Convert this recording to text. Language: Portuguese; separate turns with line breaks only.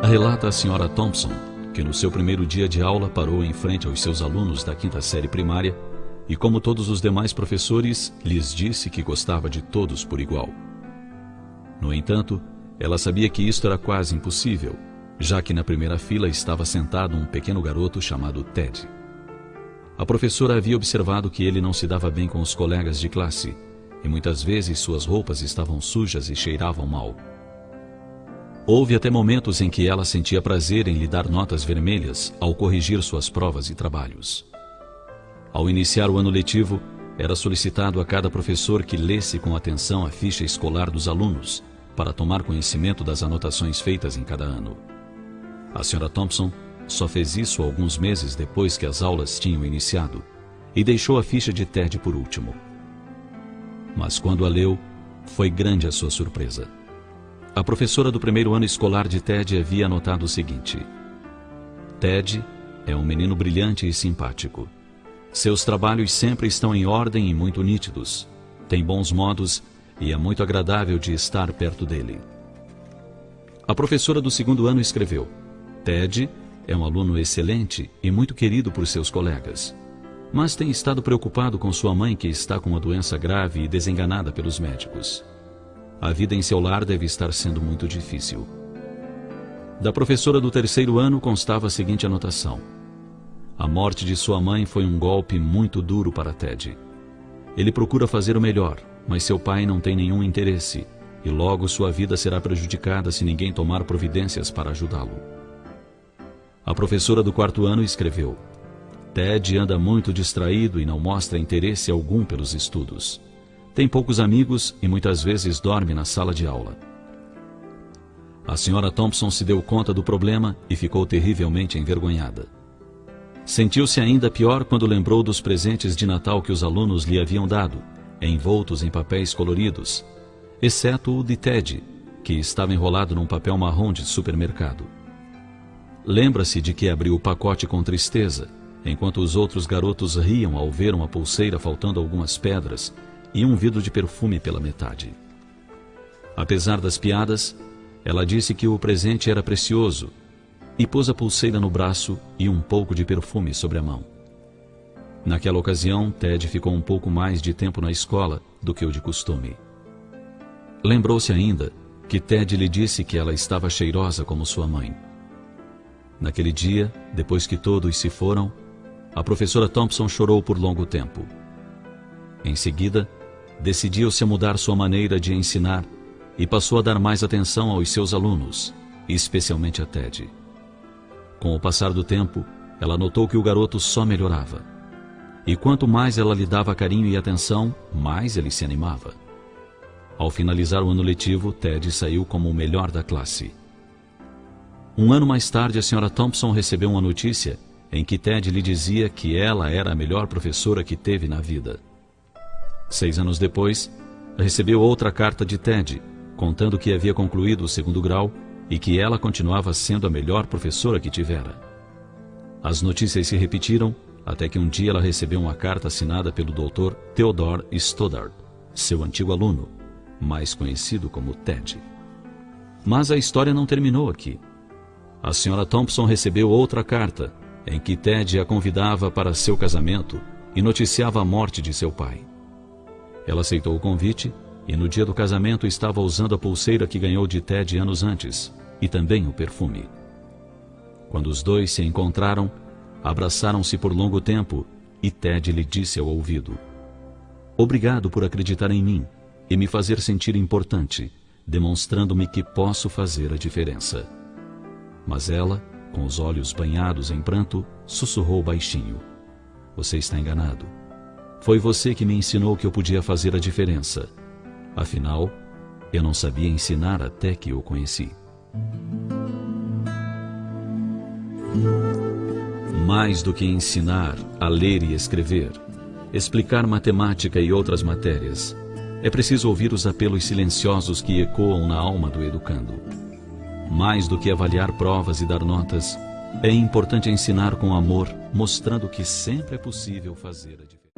Relata a Sra. Thompson que no seu primeiro dia de aula parou em frente aos seus alunos da 5ª série primária e, como todos os demais professores, lhes disse que gostava de todos por igual. No entanto, ela sabia que isto era quase impossível, já que na primeira fila estava sentado um pequeno garoto chamado Ted. A professora havia observado que ele não se dava bem com os colegas de classe e muitas vezes suas roupas estavam sujas e cheiravam mal. Houve até momentos em que ela sentia prazer em lhe dar notas vermelhas ao corrigir suas provas e trabalhos. Ao iniciar o ano letivo, era solicitado a cada professor que lesse com atenção a ficha escolar dos alunos para tomar conhecimento das anotações feitas em cada ano. A Sra. Thompson só fez isso alguns meses depois que as aulas tinham iniciado e deixou a ficha de Ted por último. Mas quando a leu, foi grande a sua surpresa. A professora do primeiro ano escolar de Ted havia anotado o seguinte: Ted é um menino brilhante e simpático. Seus trabalhos sempre estão em ordem e muito nítidos. Tem bons modos e é muito agradável de estar perto dele. A professora do segundo ano escreveu: Ted é um aluno excelente e muito querido por seus colegas, mas tem estado preocupado com sua mãe, que está com uma doença grave e desenganada pelos médicos. A vida em seu lar deve estar sendo muito difícil. Da professora do terceiro ano constava a seguinte anotação: a morte de sua mãe foi um golpe muito duro para Ted. Ele procura fazer o melhor, mas seu pai não tem nenhum interesse, e logo sua vida será prejudicada se ninguém tomar providências para ajudá-lo. A professora do quarto ano escreveu: Ted anda muito distraído e não mostra interesse algum pelos estudos. Tem poucos amigos e muitas vezes dorme na sala de aula. A Sra. Thompson se deu conta do problema e ficou terrivelmente envergonhada. Sentiu-se ainda pior quando lembrou dos presentes de Natal que os alunos lhe haviam dado, envoltos em papéis coloridos, exceto o de Ted, que estava enrolado num papel marrom de supermercado. Lembra-se de que abriu o pacote com tristeza, enquanto os outros garotos riam ao ver uma pulseira faltando algumas pedras e um vidro de perfume pela metade. Apesar das piadas, ela disse que o presente era precioso e pôs a pulseira no braço e um pouco de perfume sobre a mão. Naquela ocasião, Ted ficou um pouco mais de tempo na escola do que o de costume. Lembrou-se ainda que Ted lhe disse que ela estava cheirosa como sua mãe. Naquele dia, depois que todos se foram, a professora Thompson chorou por longo tempo. Em seguida, decidiu-se a mudar sua maneira de ensinar e passou a dar mais atenção aos seus alunos, especialmente a Ted. Com o passar do tempo, ela notou que o garoto só melhorava. E quanto mais ela lhe dava carinho e atenção, mais ele se animava. Ao finalizar o ano letivo, Ted saiu como o melhor da classe. Um ano mais tarde, a Sra. Thompson recebeu uma notícia em que Ted lhe dizia que ela era a melhor professora que teve na vida. 6 anos depois, recebeu outra carta de Ted, contando que havia concluído o segundo grau e que ela continuava sendo a melhor professora que tivera. As notícias se repetiram, até que um dia ela recebeu uma carta assinada pelo Dr. Theodore Stoddard, seu antigo aluno, mais conhecido como Ted. Mas a história não terminou aqui. A Sra. Thompson recebeu outra carta, em que Ted a convidava para seu casamento e noticiava a morte de seu pai. Ela aceitou o convite e no dia do casamento estava usando a pulseira que ganhou de Ted anos antes e também o perfume. Quando os dois se encontraram, abraçaram-se por longo tempo e Ted lhe disse ao ouvido: obrigado por acreditar em mim e me fazer sentir importante, demonstrando-me que posso fazer a diferença. Mas ela, com os olhos banhados em pranto, sussurrou baixinho: você está enganado. Foi você que me ensinou que eu podia fazer a diferença. Afinal, eu não sabia ensinar até que o conheci. Mais do que ensinar a ler e escrever, explicar matemática e outras matérias, é preciso ouvir os apelos silenciosos que ecoam na alma do educando. Mais do que avaliar provas e dar notas, é importante ensinar com amor, mostrando que sempre é possível fazer a diferença.